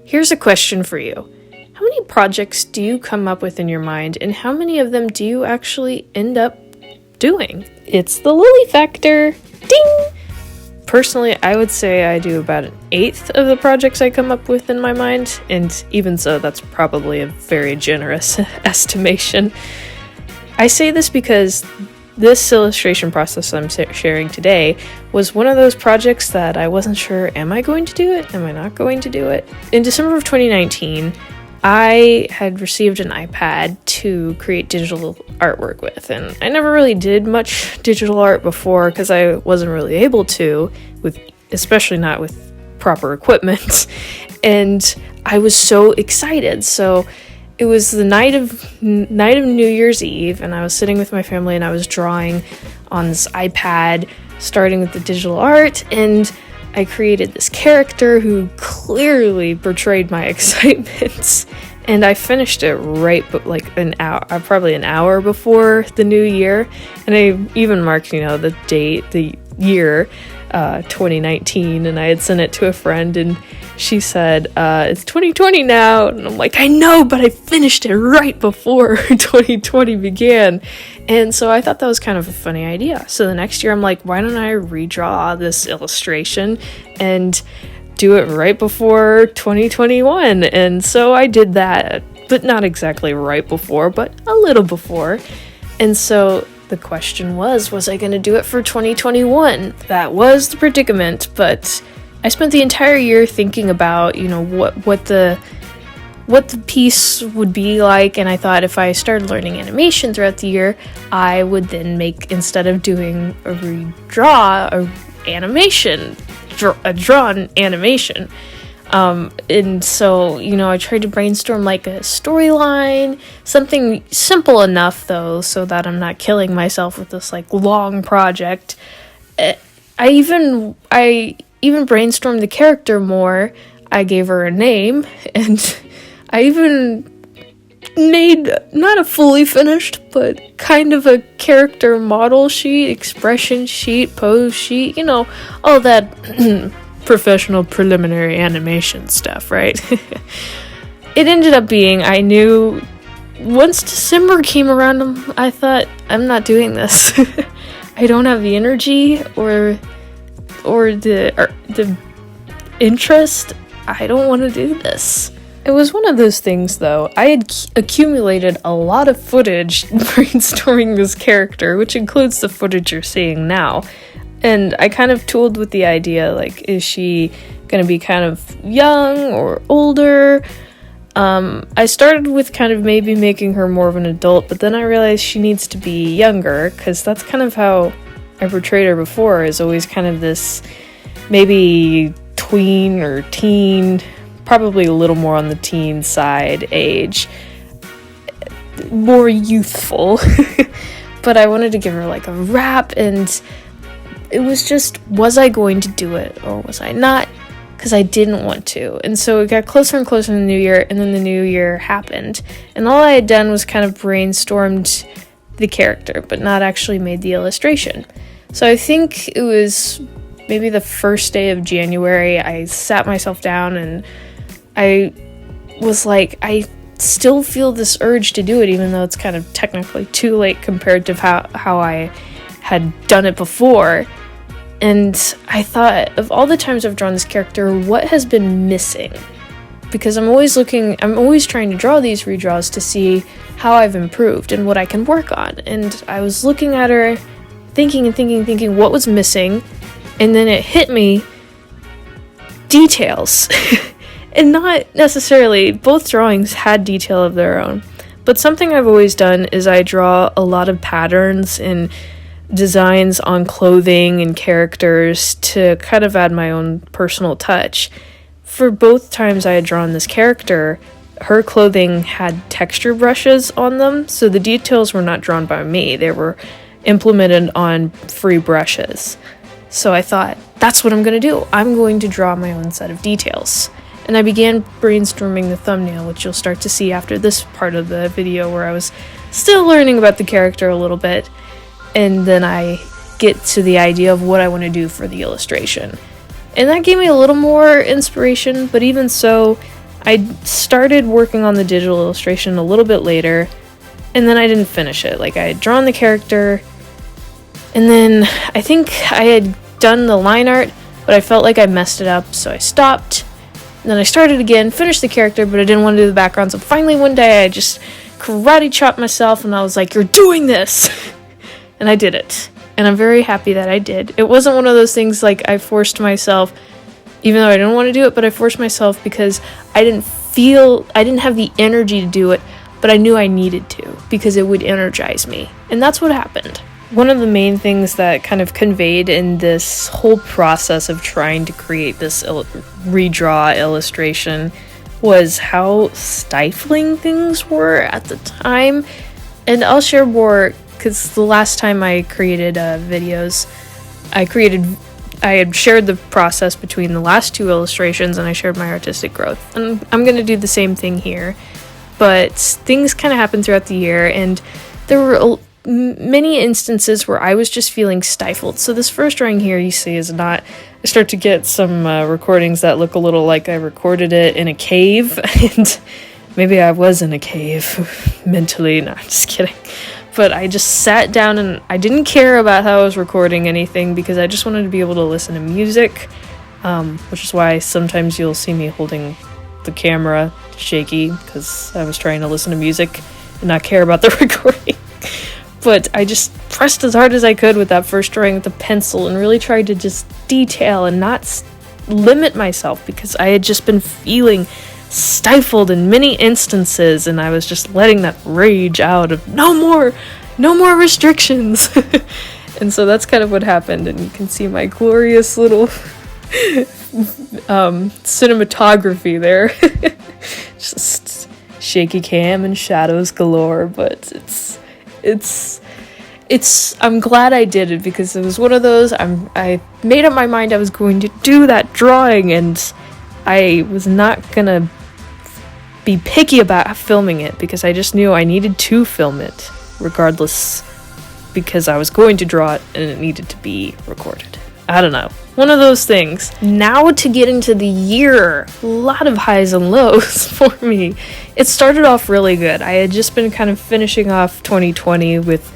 Here's a question for you. How many projects do you come up with in your mind, and how many of them do you actually end up doing? It's the Lily factor. Ding! Personally, I would say I do about 1/8 of the projects I come up with in my mind, and even so, that's probably a very generous estimation. I say this because this illustration process I'm sharing today was one of those projects that I wasn't sure, am I going to do it? Am I not going to do it? In December of 2019, I had received an iPad to create digital artwork with, and I never really did much digital art before because I wasn't really able to, especially not with proper equipment, and I was so excited. So it was the night of New Year's Eve, and I was sitting with my family and I was drawing on this iPad, starting with the digital art, and I created this character who clearly portrayed my excitement, and I finished it probably an hour before the new year, and I even marked, the date, the year, 2019, and I had sent it to a friend, and she said, it's 2020 now, and I'm like, I know, but I finished it right before 2020 began, and so I thought that was kind of a funny idea. So the next year, I'm like, why don't I redraw this illustration and do it right before 2021? And so I did that, but not exactly right before, but a little before, and so the question was I going to do it for 2021? That was the predicament, but I spent the entire year thinking about, what the piece would be like, and I thought if I started learning animation throughout the year, I would then instead of doing a drawn animation. And so, I tried to brainstorm like a storyline, something simple enough though, so that I'm not killing myself with this like long project. I even brainstormed the character more. I gave her a name, and I even made not a fully finished, but kind of a character model sheet, expression sheet, pose sheet, all that professional preliminary animation stuff, right? It ended up being, I knew once December came around, I thought, I'm not doing this. I don't have the energy or the interest. I don't want to do this. It was one of those things, though. I had accumulated a lot of footage brainstorming this character, which includes the footage you're seeing now. And I kind of tooled with the idea, like, is she going to be kind of young or older? I started with kind of maybe making her more of an adult, but then I realized she needs to be younger, because that's kind of how I portrayed her before, is always kind of this maybe tween or teen, probably a little more on the teen side age, more youthful. But I wanted to give her like a rap, and it was just, was I going to do it or was I not? Because I didn't want to. And so it got closer and closer in the new year, and then the new year happened. And all I had done was kind of brainstormed the character, but not actually made the illustration. So I think it was maybe the first day of January, I sat myself down and I was like, I still feel this urge to do it, even though it's kind of technically too late compared to how I had done it before. And I thought, of all the times I've drawn this character, what has been missing? Because I'm always trying to draw these redraws to see how I've improved and what I can work on. And I was looking at her, thinking what was missing, and then it hit me, details. And not necessarily, both drawings had detail of their own, but something I've always done is I draw a lot of patterns and designs on clothing and characters to kind of add my own personal touch. For both times I had drawn this character, her clothing had texture brushes on them, so the details were not drawn by me. They were implemented on free brushes. So I thought, that's what I'm going to do. I'm going to draw my own set of details. And I began brainstorming the thumbnail, which you'll start to see after this part of the video, where I was still learning about the character a little bit. And then I get to the idea of what I want to do for the illustration. And that gave me a little more inspiration, but even so, I started working on the digital illustration a little bit later, and then I didn't finish it. Like, I had drawn the character, and then I think I had done the line art, but I felt like I messed it up, so I stopped. And then I started again, finished the character, but I didn't want to do the background, so finally one day I just karate chopped myself, and I was like, "You're doing this!" And I did it. And I'm very happy that I did. It wasn't one of those things like I forced myself, even though I didn't want to do it, but I forced myself because I didn't have the energy to do it, but I knew I needed to because it would energize me. And that's what happened. One of the main things that kind of conveyed in this whole process of trying to create this redraw illustration was how stifling things were at the time. And I'll share more, because the last time I created videos, I had shared the process between the last two illustrations, and I shared my artistic growth. And I'm going to do the same thing here. But things kind of happened throughout the year, and there were many instances where I was just feeling stifled. So this first drawing here you see is not... I start to get some recordings that look a little like I recorded it in a cave, and maybe I was in a cave mentally. No, I'm just kidding. But I just sat down and I didn't care about how I was recording anything because I just wanted to be able to listen to music, which is why sometimes you'll see me holding the camera shaky because I was trying to listen to music and not care about the recording. But I just pressed as hard as I could with that first drawing with the pencil and really tried to just detail and not limit myself because I had just been feeling stifled in many instances, and I was just letting that rage out of no more restrictions. And so that's kind of what happened, and you can see my glorious little cinematography there. Just shaky cam and shadows galore, but it's I'm glad I did it because it was one of those I made up my mind I was going to do that drawing, and I was not gonna be picky about filming it because I just knew I needed to film it regardless, because I was going to draw it and it needed to be recorded. I don't know, one of those things. Now to get into the year, a lot of highs and lows for me. It started off really good. I had just been kind of finishing off 2020 with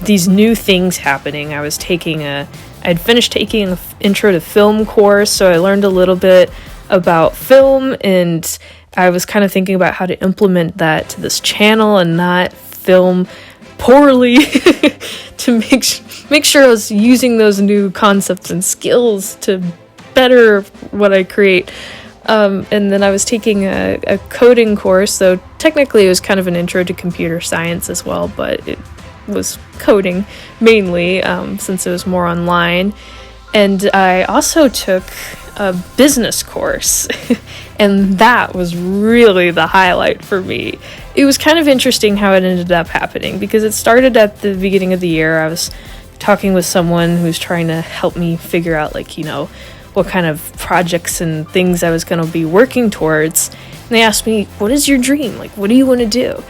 these new things happening. I'd finished taking an intro to film course, so I learned a little bit about film, and I was kind of thinking about how to implement that to this channel and not film poorly to make sure I was using those new concepts and skills to better what I create. And then I was taking a coding course, so technically it was kind of an intro to computer science as well, but it was coding mainly since it was more online. And I also took a business course, and that was really the highlight for me. It was kind of interesting how it ended up happening, because it started at the beginning of the year. I was talking with someone who's trying to help me figure out, like, what kind of projects and things I was going to be working towards. And they asked me, what is your dream? Like, what do you want to do?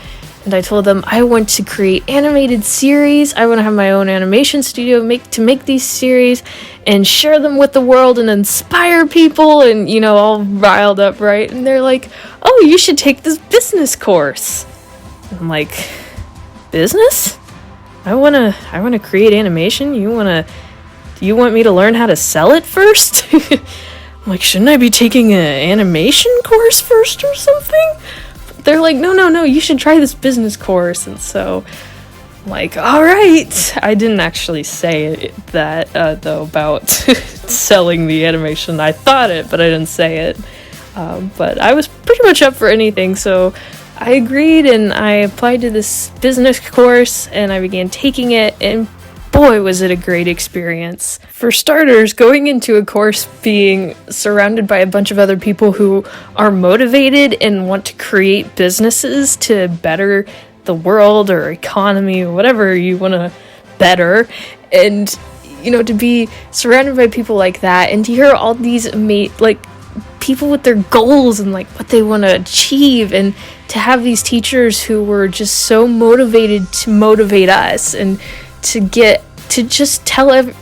And I told them I want to create animated series. I want to have my own animation studio to make these series and share them with the world and inspire people, and all riled up, right? And they're like, "Oh, you should take this business course." I'm like, "Business? I want to create animation. You want me to learn how to sell it first?" I'm like, "Shouldn't I be taking an animation course first or something?" They're like, no, you should try this business course. And so I'm like, all right. I didn't actually say that, though, about selling the animation. I thought it, but I didn't say it. But I was pretty much up for anything. So I agreed, and I applied to this business course, and I began taking it, and boy, was it a great experience. For starters, going into a course being surrounded by a bunch of other people who are motivated and want to create businesses to better the world or economy or whatever you want to better, and to be surrounded by people like that, and to hear all these people with their goals and what they want to achieve, and to have these teachers who were just so motivated to motivate us, and to get to just telling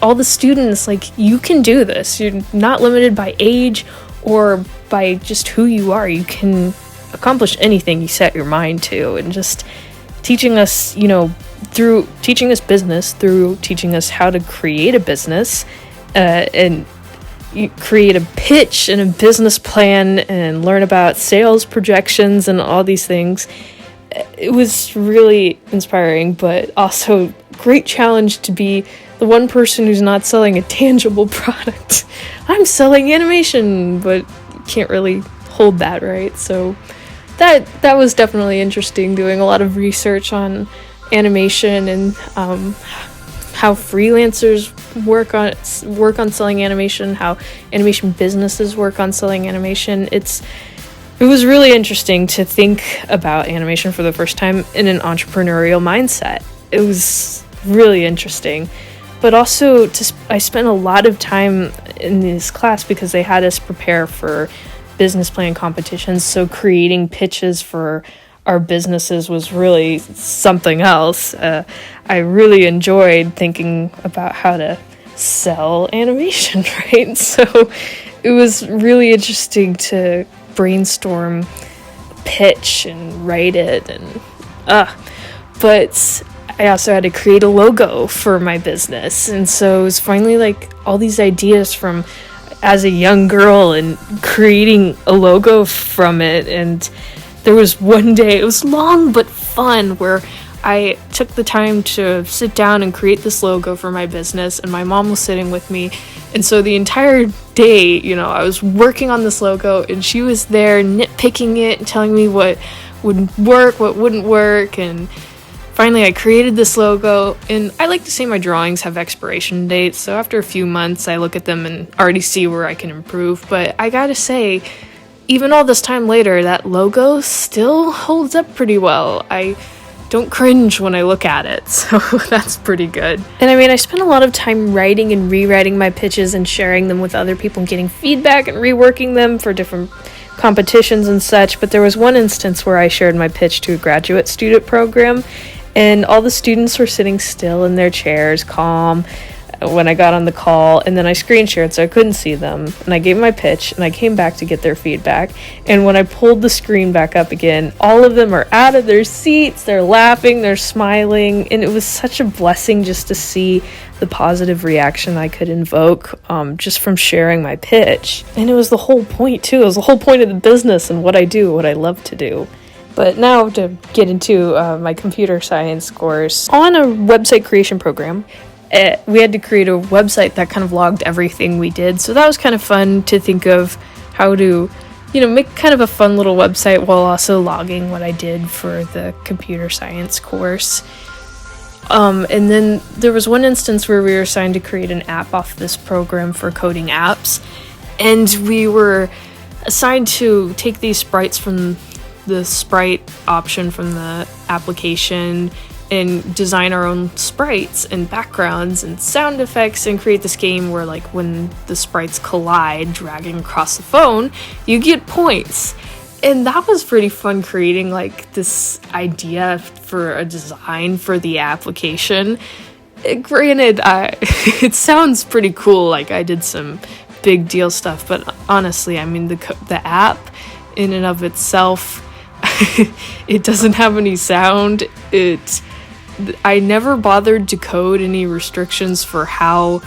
all the students, like, you can do this. You're not limited by age or by just who you are. You can accomplish anything you set your mind to, and just teaching us, through teaching us business, through teaching us how to create a business, and you create a pitch and a business plan and learn about sales projections and all these things. It was really inspiring, but also great challenge to be the one person who's not selling a tangible product. I'm selling animation, but you can't really hold that, right? So that was definitely interesting, doing a lot of research on animation and how freelancers work on selling animation, how animation businesses work on selling animation. It was really interesting to think about animation for the first time in an entrepreneurial mindset. It was really interesting. But also, I spent a lot of time in this class because they had us prepare for business plan competitions. So creating pitches for our businesses was really something else. I really enjoyed thinking about how to sell animation, right? So it was really interesting to brainstorm a pitch and write it, and but I also had to create a logo for my business, and so it was finally like all these ideas from as a young girl and creating a logo from it. And there was one day, it was long but fun, where I took the time to sit down and create this logo for my business, and my mom was sitting with me. And so the entire day, I was working on this logo, and she was there nitpicking it and telling me what would work, what wouldn't work. And finally I created this logo, and I like to say my drawings have expiration dates, so after a few months I look at them and already see where I can improve. But I gotta say, even all this time later, that logo still holds up pretty well. I don't cringe when I look at it, so that's pretty good. And I spent a lot of time writing and rewriting my pitches and sharing them with other people and getting feedback and reworking them for different competitions and such. But there was one instance where I shared my pitch to a graduate student program, and all the students were sitting still in their chairs, calm, when I got on the call, and then I screen shared so I couldn't see them, and I gave my pitch, and I came back to get their feedback. And when I pulled the screen back up again, all of them are out of their seats, they're laughing, they're smiling, and it was such a blessing just to see the positive reaction I could invoke just from sharing my pitch. And it was the whole point too. It was the whole point of the business and what I do, what I love to do. But now to get into my computer science course. On a website creation program, we had to create a website that kind of logged everything we did. So that was kind of fun to think of how to, make kind of a fun little website while also logging what I did for the computer science course. And then there was one instance where we were assigned to create an app off this program for coding apps. And we were assigned to take these sprites from the sprite option from the application and design our own sprites and backgrounds and sound effects and create this game where, like, when the sprites collide dragging across the phone, you get points. And that was pretty fun, creating like this idea for a design for the application. Granted, it sounds pretty cool, like I did some big deal stuff, but honestly, the app in and of itself, it doesn't have any sound. I never bothered to code any restrictions for how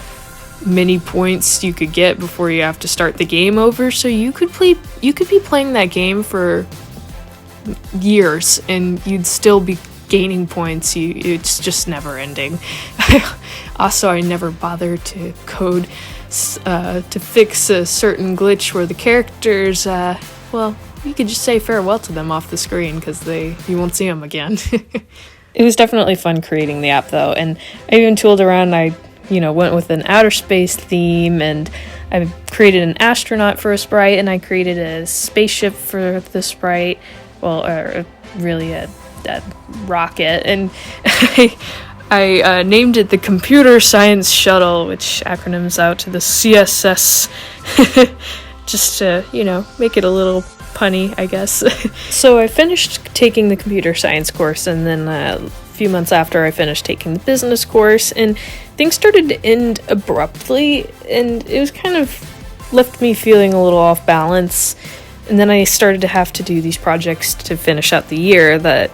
many points you could get before you have to start the game over, so you could be playing that game for years and you'd still be gaining points. It's just never ending. Also, I never bothered to code to fix a certain glitch where the characters, you could just say farewell to them off the screen because you won't see them again. It was definitely fun creating the app though, and I even tooled around. I went with an outer space theme, and I created an astronaut for a sprite, and I created a spaceship for the sprite, really a rocket, and I named it the Computer Science Shuttle, which acronyms out to the CSS, just to, make it a little punny, I guess. So I finished taking the computer science course, and then few months after I finished taking the business course, and things started to end abruptly, and it was kind of left me feeling a little off balance. And then I started to have to do these projects to finish out the year that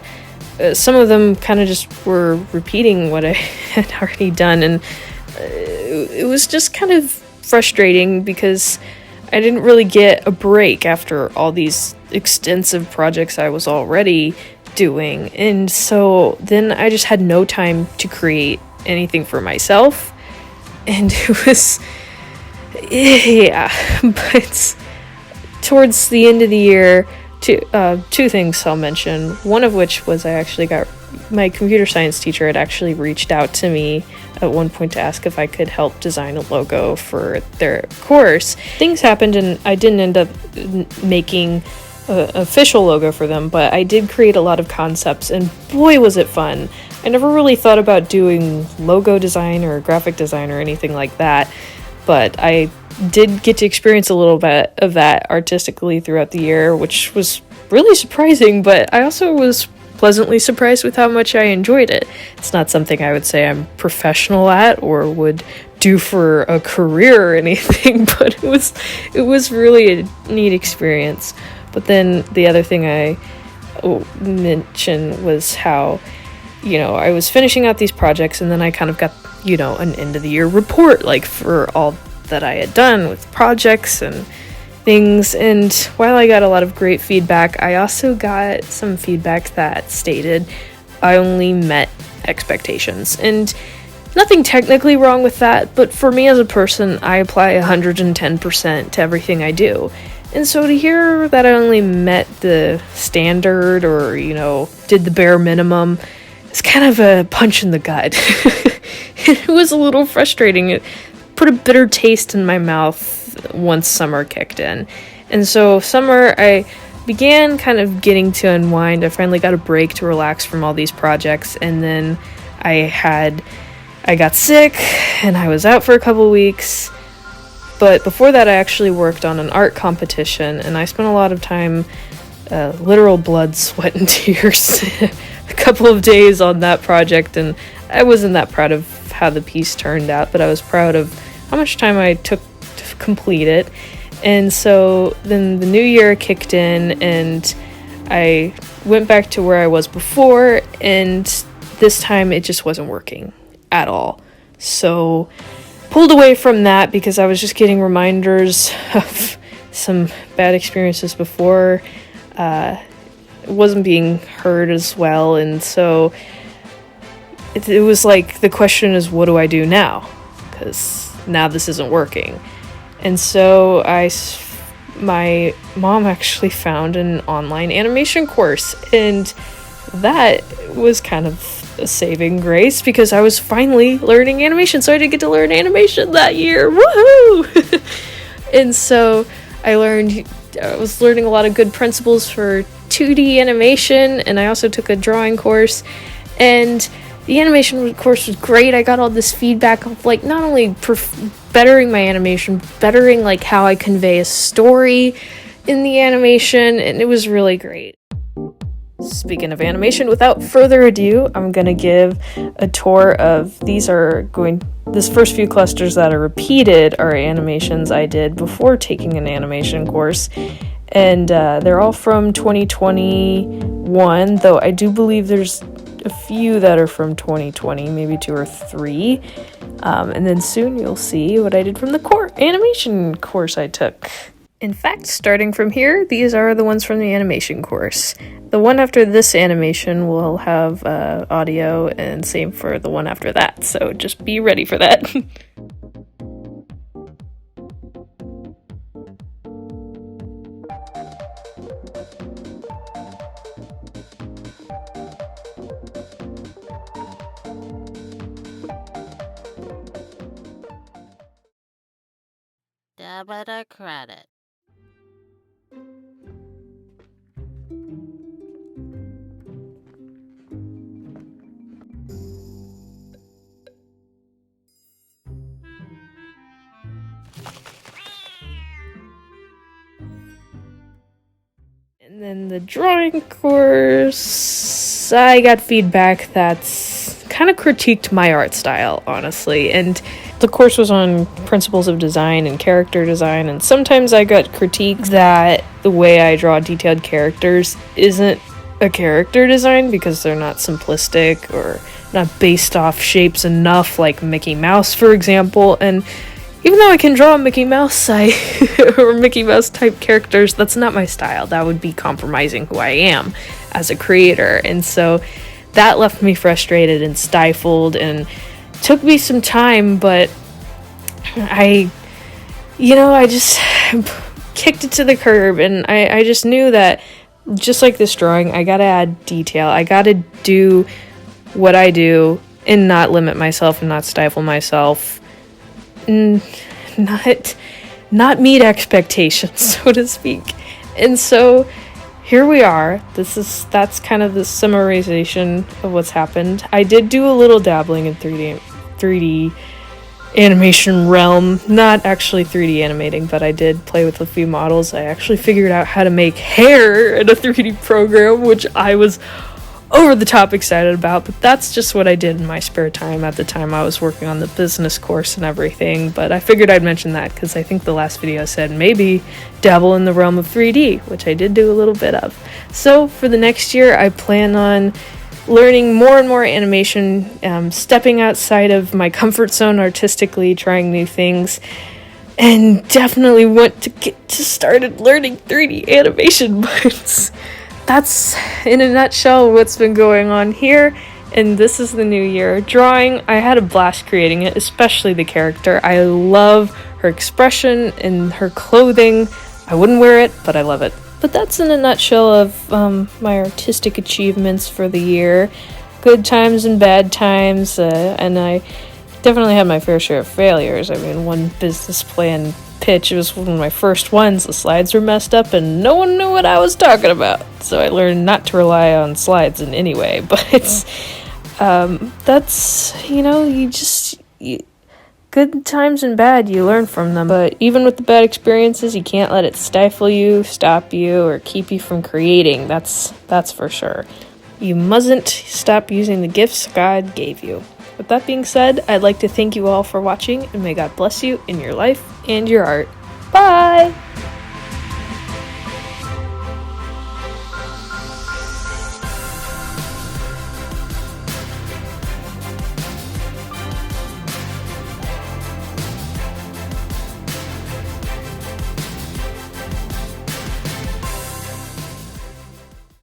some of them kind of just were repeating what I had already done, and it was just kind of frustrating because I didn't really get a break after all these extensive projects I was already doing. And so then I just had no time to create anything for myself. And it was, yeah, but towards the end of the year, two things I'll mention. One of which was I actually got my computer science teacher had actually reached out to me at one point to ask if I could help design a logo for their course. Things happened and I didn't end up making an official logo for them, but I did create a lot of concepts, and boy was it fun. I never really thought about doing logo design or graphic design or anything like that, but I did get to experience a little bit of that artistically throughout the year, which was really surprising, but I also was pleasantly surprised with how much I enjoyed it. It's not something I would say I'm professional at or would do for a career or anything, but it was really a neat experience. But then the other thing I mentioned was how, I was finishing out these projects, and then I kind of got, an end of the year report, like for all that I had done with projects and things. And while I got a lot of great feedback, I also got some feedback that stated I only met expectations. And nothing technically wrong with that, but for me as a person, I apply 110% to everything I do. And so to hear that I only met the standard or, did the bare minimum, it's kind of a punch in the gut. It was a little frustrating. It put a bitter taste in my mouth once summer kicked in. And so summer, I began kind of getting to unwind. I finally got a break to relax from all these projects, and then I got sick and I was out for a couple weeks. But before that, I actually worked on an art competition, and I spent a lot of time, literal blood, sweat, and tears, a couple of days on that project, and I wasn't that proud of how the piece turned out, but I was proud of how much time I took to complete it. And so then the new year kicked in, and I went back to where I was before, and this time it just wasn't working at all. So pulled away from that because I was just getting reminders of some bad experiences before. It wasn't being heard as well, and so it was like the question is, what do I do now? Because now this isn't working. And so my mom actually found an online animation course, and that was kind of a saving grace because I was finally learning animation. So I did get to learn animation that year. Woohoo! And so I was learning a lot of good principles for 2D animation, and I also took a drawing course, and the animation course was great. I got all this feedback of like not only bettering my animation, bettering like how I convey a story in the animation, and it was really great. Speaking of animation, without further ado, I'm going to give a tour of this first few clusters that are repeated are animations I did before taking an animation course. And they're all from 2021, though I do believe there's a few that are from 2020, maybe 2 or 3. And then soon you'll see what I did from the animation course I took. In fact, starting from here, these are the ones from the animation course. The one after this animation will have audio, and same for the one after that, so just be ready for that. Debit or credit? And then the drawing course, I got feedback that's kind of critiqued my art style, honestly. And the course was on principles of design and character design, and sometimes I got critiqued that the way I draw detailed characters isn't a character design because they're not simplistic or not based off shapes enough, like Mickey Mouse, for example. And even though I can draw Mickey Mouse or Mickey Mouse type characters, that's not my style. That would be compromising who I am as a creator. And so that left me frustrated and stifled and took me some time, but I just kicked it to the curb, and I just knew that just like this drawing, I gotta add detail. I gotta do what I do and not limit myself and not stifle myself. Not meet expectations, so to speak. And so here we are. That's kind of the summarization of what's happened. I did do a little dabbling in 3D animation realm, not actually 3D animating, but I did play with a few models. I actually figured out how to make hair in a 3D program, which I was over the top excited about, but that's just what I did in my spare time. At the time I was working on the business course and everything, but I figured I'd mention that because I think the last video said maybe dabble in the realm of 3D, which I did do a little bit of. So for the next year, I plan on learning more and more animation, stepping outside of my comfort zone artistically, trying new things, and definitely want to get started learning 3D animation, but that's, in a nutshell, what's been going on here, and this is the new year. Drawing, I had a blast creating it, especially the character. I love her expression and her clothing. I wouldn't wear it, but I love it. But that's in a nutshell of my artistic achievements for the year. Good times and bad times, and I definitely had my fair share of failures. I mean, one business plan pitch, it was one of my first ones. The slides were messed up and no one knew what I was talking about. So I learned not to rely on slides in any way. But it's, that's, good times and bad, you learn from them. But even with the bad experiences, you can't let it stifle you, stop you, or keep you from creating. That's for sure. You mustn't stop using the gifts God gave you. With that being said, I'd like to thank you all for watching, and may God bless you in your life and your art.